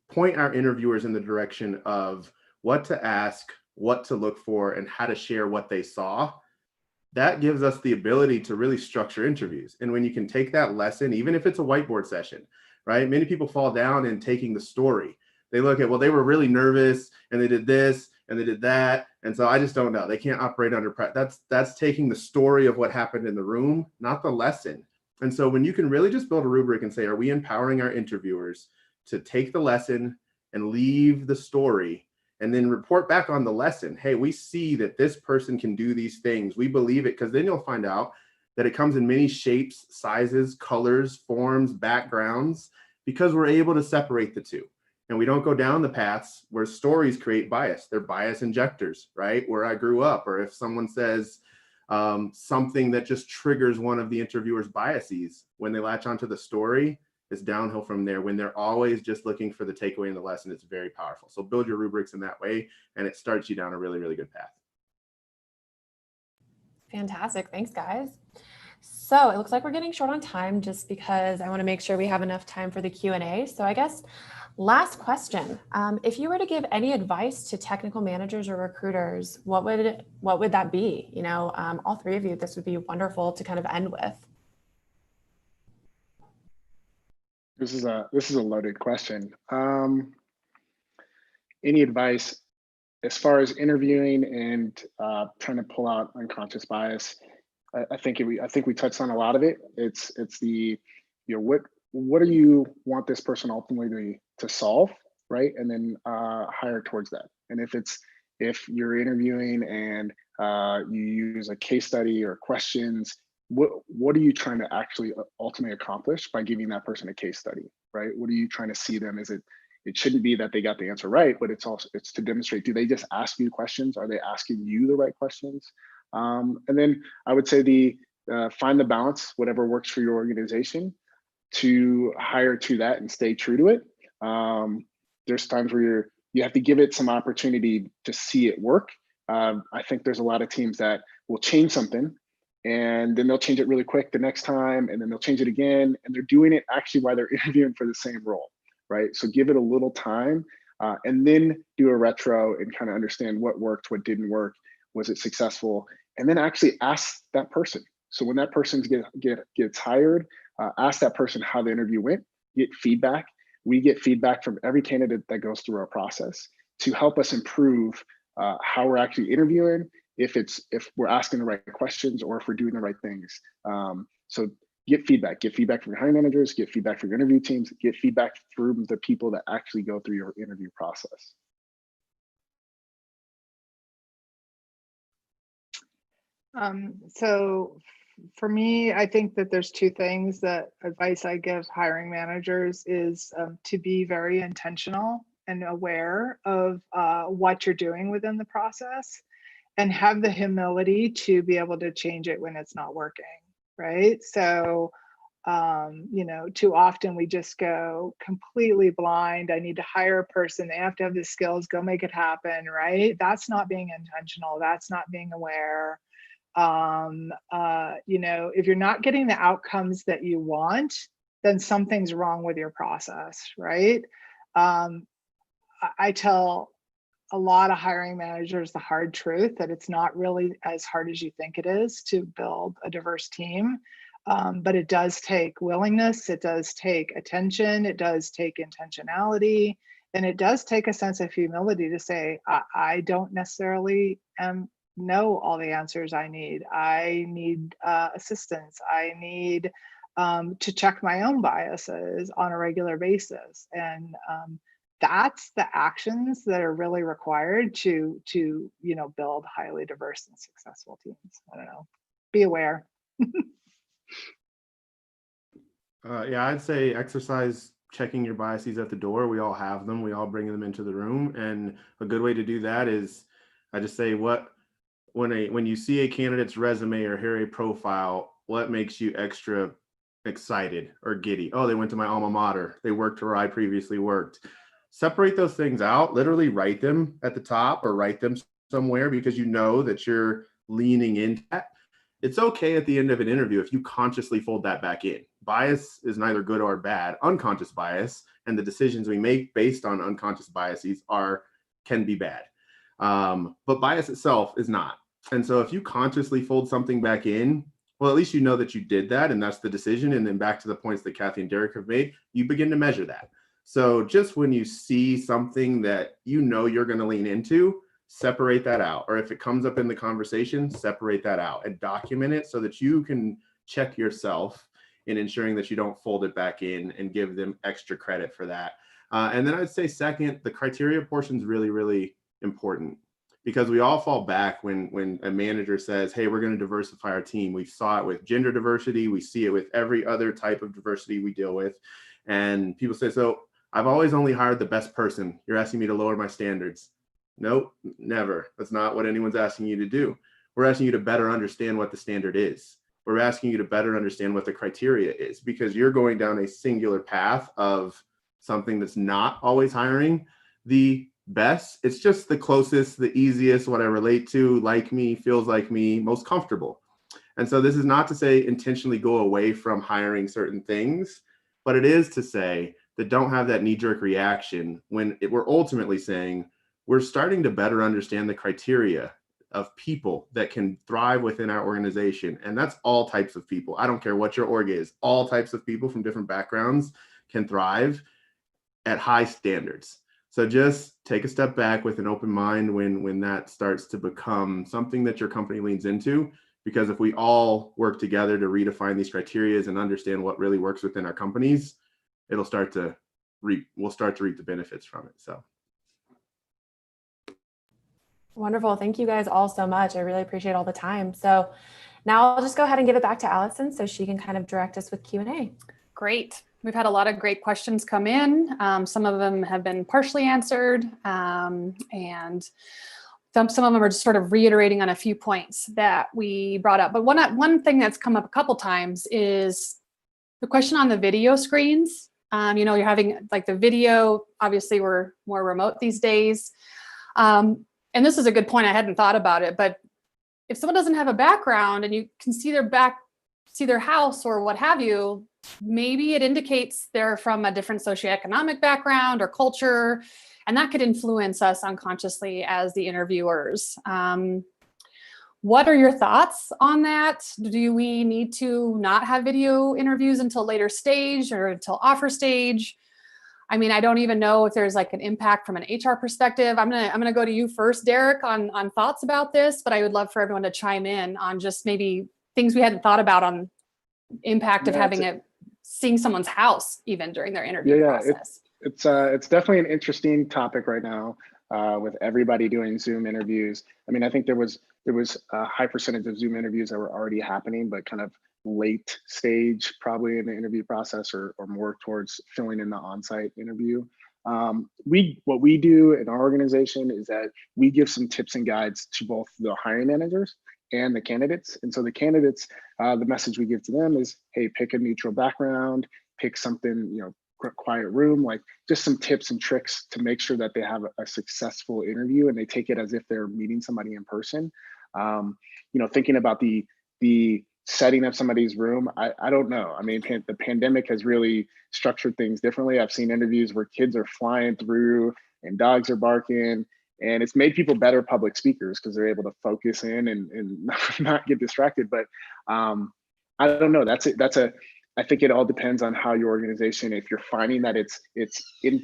point our interviewers in the direction of what to ask, what to look for, and how to share what they saw. That gives us the ability to really structure interviews. And when you can take that lesson, even if it's a whiteboard session, right? Many people fall down in taking the story. They look at, well, they were really nervous and they did this and they did that. And so I just don't know. They can't operate under pressure. That's taking the story of what happened in the room, not the lesson. And so when you can really just build a rubric and say, are we empowering our interviewers to take the lesson and leave the story, and then report back on the lesson? Hey, we see that this person can do these things. We believe it, because then you'll find out that it comes in many shapes, sizes, colors, forms, backgrounds, because we're able to separate the two. And we don't go down the paths where stories create bias. They're bias injectors, right? Where I grew up, or if someone says something that just triggers one of the interviewer's biases, when they latch onto the story, it's downhill from there. When they're always just looking for the takeaway in the lesson, it's very powerful. So build your rubrics in that way, and it starts you down a really, really good path. Fantastic. Thanks, guys. So it looks like we're getting short on time, just because I want to make sure we have enough time for the Q&A. So I guess last question. If you were to give any advice to technical managers or recruiters, what would that be? You know, all three of you, this would be wonderful to kind of end with. This is a loaded question. Any advice as far as interviewing and trying to pull out unconscious bias? I think we touched on a lot of it. It's the, you know, what do you want this person ultimately to solve, right? And then hire towards that. And if you're interviewing and you use a case study or questions, what are you trying to actually ultimately accomplish by giving that person a case study, right? What are you trying to see them? It shouldn't be that they got the answer right, but it's to demonstrate, do they just ask you questions? Are they asking you the right questions? And then I would say find the balance, whatever works for your organization, to hire to that and stay true to it. There's times where you have to give it some opportunity to see it work. I think there's a lot of teams that will change something, and then they'll change it really quick the next time, and then they'll change it again, and they're doing it actually while they're interviewing for the same role, right? So give it a little time, and then do a retro and kind of understand what worked, what didn't work, was it successful, and then actually ask that person. So when that person gets hired, ask that person how the interview went, get feedback. We get feedback from every candidate that goes through our process to help us improve how we're actually interviewing, if we're asking the right questions, or if we're doing the right things. So get feedback from your hiring managers, get feedback from your interview teams, get feedback from the people that actually go through your interview process. So for me, I think that there's two things that advice I give hiring managers is to be very intentional and aware of what you're doing within the process, and have the humility to be able to change it when it's not working, right? So, you know, too often we just go completely blind. I need to hire a person. They have to have the skills, go make it happen, right? That's not being intentional. That's not being aware. If you're not getting the outcomes that you want, then something's wrong with your process, right? I tell a lot of hiring managers the hard truth that it's not really as hard as you think it is to build a diverse team. But it does take willingness, it does take attention, it does take intentionality, and it does take a sense of humility to say, I don't necessarily know all the answers I need. I need assistance. I need to check my own biases on a regular basis. And that's the actions that are really required to build highly diverse and successful teams. I don't know. Be aware. Yeah, I'd say exercise checking your biases at the door. We all have them. We all bring them into the room. And a good way to do that is, I just say, when you see a candidate's resume or hear a profile, what makes you extra excited or giddy? Oh, they went to my alma mater. They worked where I previously worked. Separate those things out, literally write them at the top or write them somewhere, because you know that you're leaning into that. It's okay at the end of an interview if you consciously fold that back in. Bias is neither good or bad. Unconscious bias and the decisions we make based on unconscious biases can be bad. But bias itself is not. And so if you consciously fold something back in, well, at least you know that you did that, and that's the decision. And then back to the points that Kathy and Derek have made, you begin to measure that. So just when you see something that you know you're going to lean into, separate that out. Or if it comes up in the conversation, separate that out and document it so that you can check yourself in ensuring that you don't fold it back in and give them extra credit for that. And then I'd say second, the criteria portion is really, really important, because we all fall back when a manager says, hey, we're going to diversify our team. We saw it with gender diversity. We see it with every other type of diversity we deal with. And people say, so I've always only hired the best person. You're asking me to lower my standards. Nope, never. That's not what anyone's asking you to do. We're asking you to better understand what the standard is. We're asking you to better understand what the criteria is, because you're going down a singular path of something that's not always hiring the best. It's just the closest, the easiest, what I relate to, like me, feels like me, most comfortable. And so this is not to say intentionally go away from hiring certain things, but it is to say that don't have that knee-jerk reaction when we're ultimately saying we're starting to better understand the criteria of people that can thrive within our organization. And that's all types of people. I don't care what your org is. All types of people from different backgrounds can thrive at high standards. So just take a step back with an open mind when that starts to become something that your company leans into. Because if we all work together to redefine these criteria and understand what really works within our companies, we'll start to reap the benefits from it. So. Wonderful. Thank you guys all so much. I really appreciate all the time. So now I'll just go ahead and give it back to Allison so she can kind of direct us with Q&A. Great. We've had a lot of great questions come in. Some of them have been partially answered, and some of them are just sort of reiterating on a few points that we brought up. But one thing that's come up a couple times is the question on the video screens. You're having like the video, obviously we're more remote these days. And this is a good point. I hadn't thought about it, but if someone doesn't have a background and you can see their house or what have you, maybe it indicates they're from a different socioeconomic background or culture, and that could influence us unconsciously as the interviewers. What are your thoughts on that? Do we need to not have video interviews until later stage or until offer stage? I mean, I don't even know if there's like an impact from an HR perspective. I'm gonna go to you first, Derek, on thoughts about this, but I would love for everyone to chime in on just maybe things we hadn't thought about on impact of seeing someone's house even during their interview process. It's definitely an interesting topic right now with everybody doing Zoom interviews. I mean, I think there was a high percentage of Zoom interviews that were already happening, but kind of late stage probably in the interview process or more towards filling in the on-site interview. What we do in our organization is that we give some tips and guides to both the hiring managers and the candidates. And so the candidates, the message we give to them is, hey, pick a neutral background, pick something, quiet room, like just some tips and tricks to make sure that they have a successful interview and they take it as if they're meeting somebody in person. Thinking about the setting of somebody's room, I don't know. I mean, the pandemic has really structured things differently. I've seen interviews where kids are flying through and dogs are barking, and it's made people better public speakers because they're able to focus in and not get distracted. But I don't know. I think it all depends on how your organization, if you're finding that it's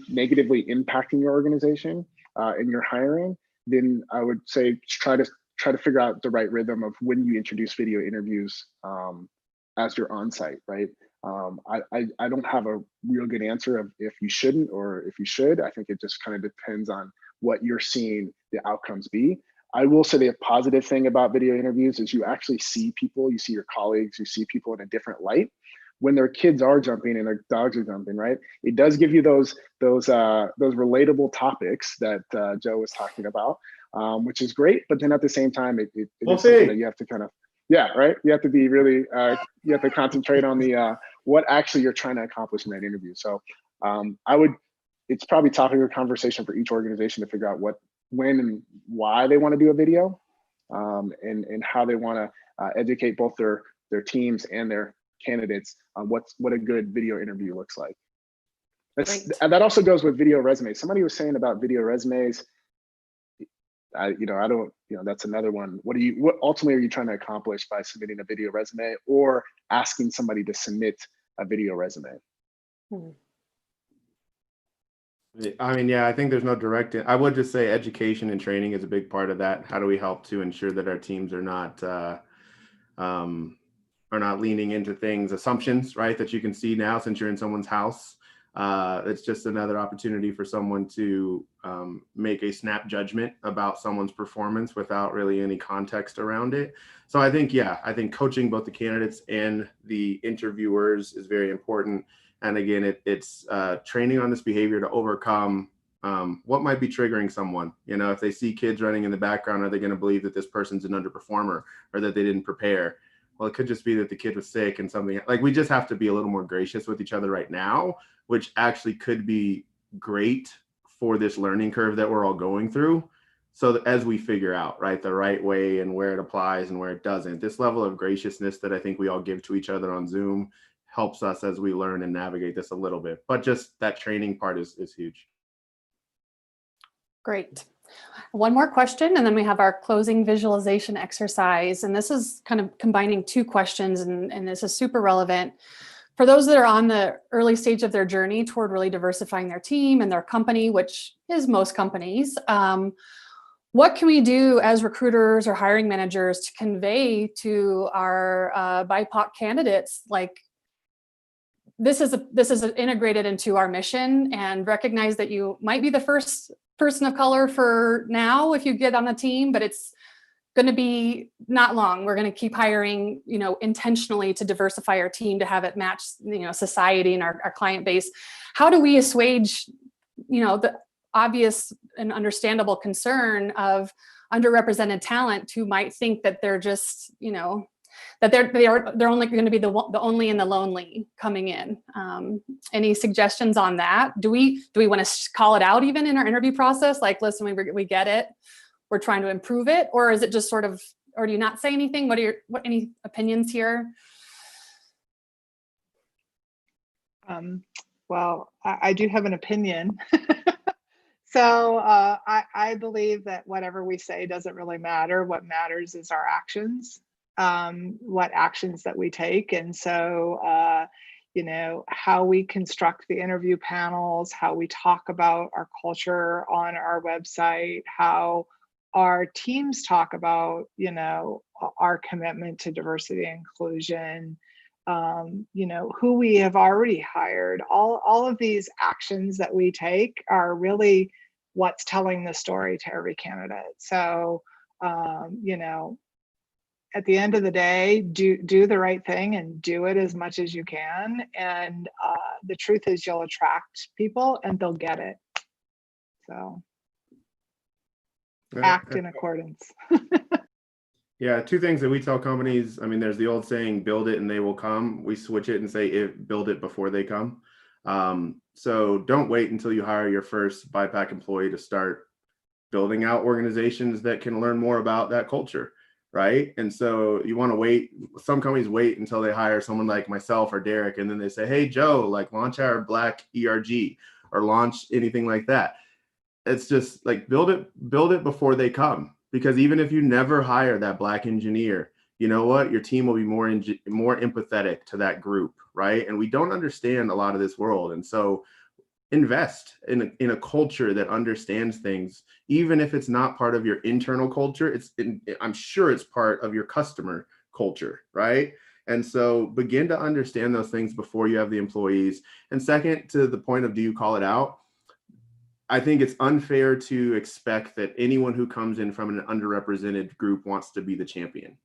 negatively impacting your organization and your hiring, then I would say try to figure out the right rhythm of when you introduce video interviews as you're on site, right? I don't have a real good answer of if you shouldn't or if you should. I think it just kind of depends on what you're seeing the outcomes be. I will say the positive thing about video interviews is you actually see people, you see your colleagues, you see people in a different light when their kids are jumping and their dogs are jumping, right? It does give you those relatable topics that Joe was talking about, which is great. But then at the same time, it is something that you have to kind of, right? You have to be really, you have to concentrate on the what actually you're trying to accomplish in that interview. So it's probably topic of conversation for each organization to figure out when and why they want to do a video, and how they want to educate both their teams and their candidates on what a good video interview looks like. That also goes with video resumes. Somebody was saying about video resumes. That's another one. What ultimately are you trying to accomplish by submitting a video resume or asking somebody to submit a video resume? I mean, yeah, I think there's no direct. I would just say education and training is a big part of that. How do we help to ensure that our teams are not leaning into assumptions, right? That you can see now since you're in someone's house. It's just another opportunity for someone to make a snap judgment about someone's performance without really any context around it. So I think coaching both the candidates and the interviewers is very important. And again, it's training on this behavior to overcome what might be triggering someone. If they see kids running in the background, are they going to believe that this person's an underperformer or that they didn't prepare? Well, it could just be that the kid was sick and something. Like, we just have to be a little more gracious with each other right now, which actually could be great for this learning curve that we're all going through. So that as we figure out, right, the right way and where it applies and where it doesn't, this level of graciousness that I think we all give to each other on Zoom helps us as we learn and navigate this a little bit. But just that training part is huge. Great. One more question, and then we have our closing visualization exercise. And this is kind of combining two questions, and this is super relevant for those that are on the early stage of their journey toward really diversifying their team and their company, which is most companies. What can we do as recruiters or hiring managers to convey to our BIPOC candidates, like, this is integrated into our mission, and recognize that you might be the first person of color for now if you get on the team, but it's going to be not long. We're going to keep hiring, intentionally to diversify our team to have it match, society and our client base. How do we assuage, the obvious and understandable concern of underrepresented talent who might think that they're just, that they're only going to be the only and the lonely coming in? Any suggestions on that? Do we want to call it out even in our interview process? Like, listen, we get it. We're trying to improve it, or is it just sort of, or do you not say anything? Any opinions here? Well, I do have an opinion. So I believe that whatever we say doesn't really matter. What matters is our actions. What actions that we take. And so, how we construct the interview panels, how we talk about our culture on our website, how our teams talk about, our commitment to diversity and inclusion, who we have already hired, all of these actions that we take are really what's telling the story to every candidate. So, at the end of the day, do the right thing and do it as much as you can. And the truth is, you'll attract people and they'll get it. So act in accordance. Yeah, two things that we tell companies. I mean, there's the old saying, build it and they will come. We switch it and say, build it before they come. So don't wait until you hire your first BIPOC employee to start building out organizations that can learn more about that culture. right? And so you want to wait. Some companies wait until they hire someone like myself or Derek, and then they say, hey, Joe, like launch our Black ERG or launch anything like that. It's just like build it before they come. Because even if you never hire that Black engineer, you know what? Your team will be more empathetic to that group, right? And we don't understand a lot of this world. And so invest in a culture that understands things, even if it's not part of your internal culture. I'm sure it's part of your customer culture, right? And so begin to understand those things before you have the employees. And second, to the point of, do you call it out? I think it's unfair to expect that anyone who comes in from an underrepresented group wants to be the champion,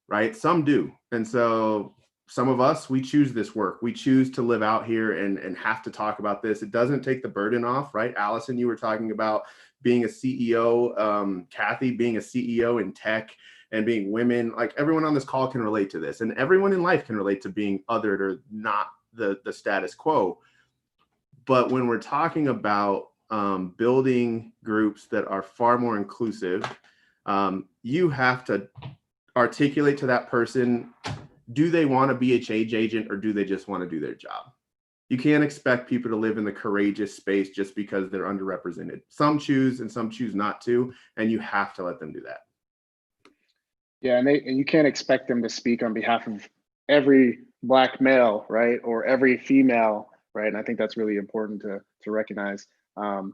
right? Some do. And so some of us, we choose this work. We choose to live out here and have to talk about this. It doesn't take the burden off, right? Allison, you were talking about being a CEO, Kathy, being a CEO in tech and being women. Like, everyone on this call can relate to this, and everyone in life can relate to being othered or not the status quo. But when we're talking about building groups that are far more inclusive, you have to articulate to that person, do they want to be a change agent or do they just want to do their job? You can't expect people to live in the courageous space just because they're underrepresented. Some choose and some choose not to, and you have to let them do that. Yeah, and you can't expect them to speak on behalf of every Black male, right, or every female, right? And I think that's really important to recognize. And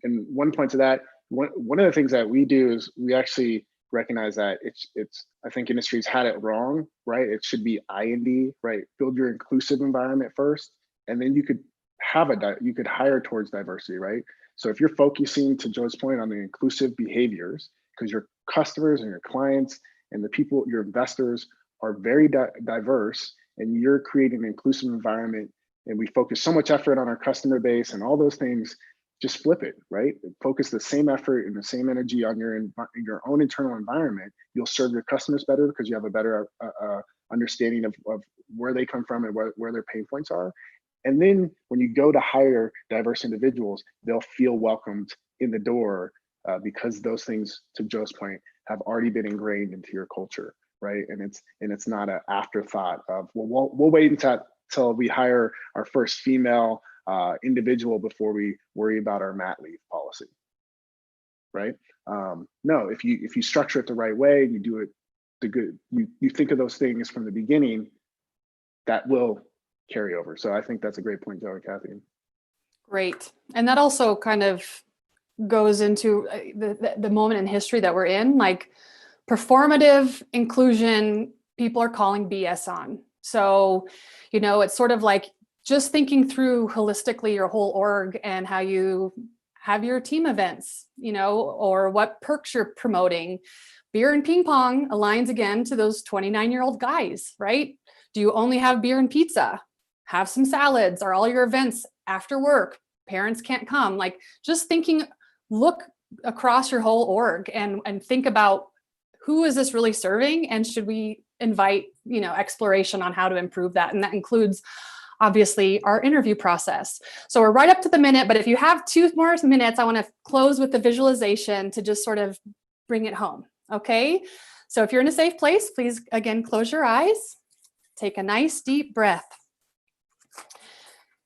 one point to that, one of the things that we do is we actually recognize that it's I think industry's had it wrong, right? It should be I&D, right? Build your inclusive environment first, and then you could hire towards diversity, right? So if you're focusing, to Joe's point, on the inclusive behaviors, because your customers and your clients and the people, your investors are very diverse, and you're creating an inclusive environment, and we focus so much effort on our customer base and all those things, just flip it, right? Focus the same effort and the same energy on your own internal environment. You'll serve your customers better because you have a better understanding of where they come from and where their pain points are. And then when you go to hire diverse individuals, they'll feel welcomed in the door because those things, to Joe's point, have already been ingrained into your culture, right? And it's not an afterthought of, well, we'll wait until we hire our first female individual before we worry about our mat leave policy, right? No, if you structure it the right way, you do it you think of those things from the beginning, that will carry over. So I think that's a great point, Joe and Kathy. Great. And that also kind of goes into the moment in history that we're in, like performative inclusion, people are calling BS on. So, it's sort of like just thinking through holistically your whole org and how you have your team events, or what perks you're promoting. Beer and ping pong aligns again to those 29-year-old guys, right? Do you only have beer and pizza? Have some salads. Are all your events after work? Parents can't come. Like, just thinking, look across your whole org and think about, who is this really serving? And should we invite, exploration on how to improve that? And that includes, obviously, our interview process. So we're right up to the minute, but if you have 2 more minutes, I want to close with the visualization to just sort of bring it home. Okay. So if you're in a safe place, please, again, close your eyes, take a nice deep breath.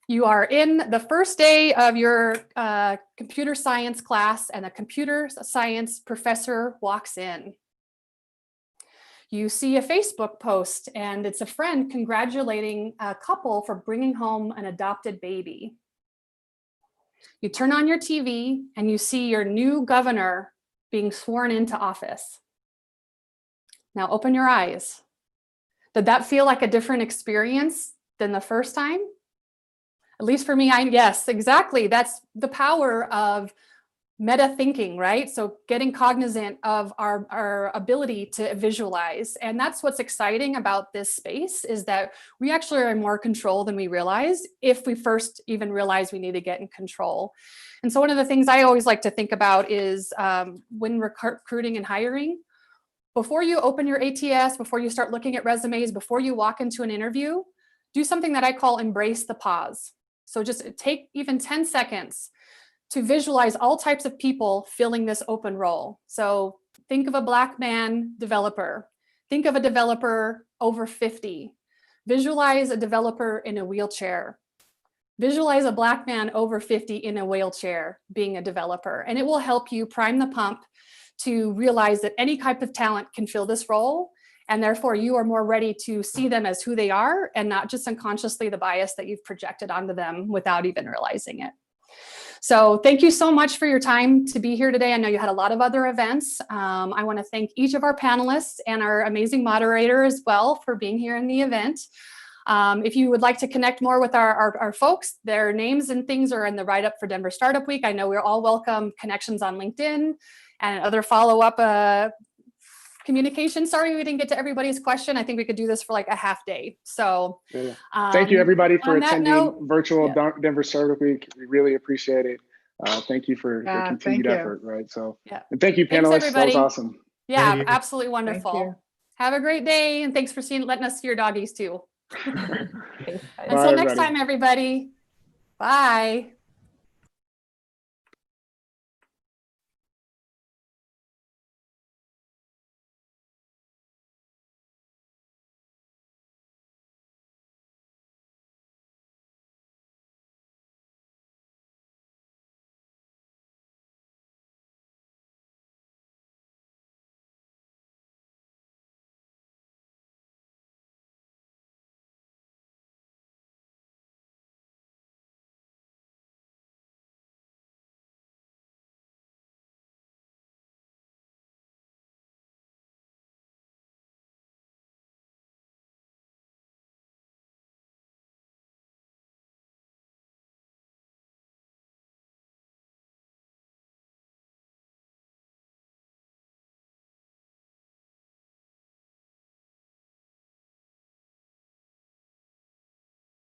You are in the first day of your computer science class, and a computer science professor walks in. You see a Facebook post, and it's a friend congratulating a couple for bringing home an adopted baby. You turn on your TV and you see your new governor being sworn into office. Now open your eyes. Did that feel like a different experience than the first time? At least for me, yes, exactly. That's the power of meta thinking, right? So getting cognizant of our ability to visualize. And that's what's exciting about this space, is that we actually are in more control than we realize, if we first even realize we need to get in control. And so one of the things I always like to think about is when recruiting and hiring, before you open your ATS, before you start looking at resumes, before you walk into an interview, do something that I call embrace the pause. So just take even 10 seconds to visualize all types of people filling this open role. So Think of a Black man developer. Think of a developer over 50. Visualize a developer in a wheelchair. Visualize a Black man over 50 in a wheelchair being a developer, and it will help you prime the pump to realize that any type of talent can fill this role, and therefore you are more ready to see them as who they are and not just unconsciously the bias that you've projected onto them without even realizing it. So thank you so much for your time to be here today. I know you had a lot of other events. I want to thank each of our panelists and our amazing moderator as well for being here in the event. If you would like to connect more with our folks, their names and things are in the write-up for Denver Startup Week. I know we're all welcome connections on LinkedIn and other follow-up communication. Sorry we didn't get to everybody's question. I think we could do this for like a half day. So thank you everybody for attending virtual yeah. Denver Startup Week. We really appreciate it. Thank you for your continued effort, right? So, and thank you panelists. That was awesome. Yeah, absolutely wonderful. Have a great day. And thanks for letting us see your doggies too. Until next time, everybody. Bye.